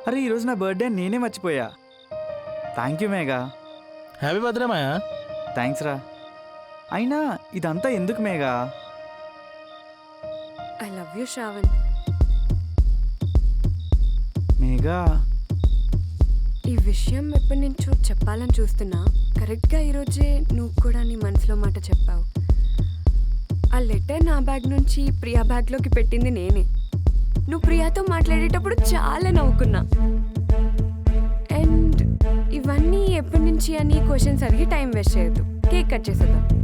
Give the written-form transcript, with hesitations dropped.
అరే ఈరోజు నా బర్త్డే నేనే మర్చిపోయా. Thank you Megha. Happy birthday Maya. Thanks రా. అయినా ఇదంతా ఎందుకు Megha? I love you Shravan. Megha ఈ విషయం ఎప్పటి నుంచో చెప్పాలని చూస్తున్నా. కరెక్ట్గా ఈరోజే నువ్వు కూడా నీ మనసులో మాట చెప్పావు. ఆ లెటర్ నా బ్యాగ్ నుంచి ప్రియా బ్యాగ్లోకి పెట్టింది నేనే. నువ్వు ప్రియాతో మాట్లాడేటప్పుడు చాలా నవ్వుకున్నా. అండ్ ఇవన్నీ ఎప్పటి నుంచి అని క్వశ్చన్స్ అడిగి టైం వేస్ట్ చేయొద్దు. కేక్ కట్ చేసేద్దాం.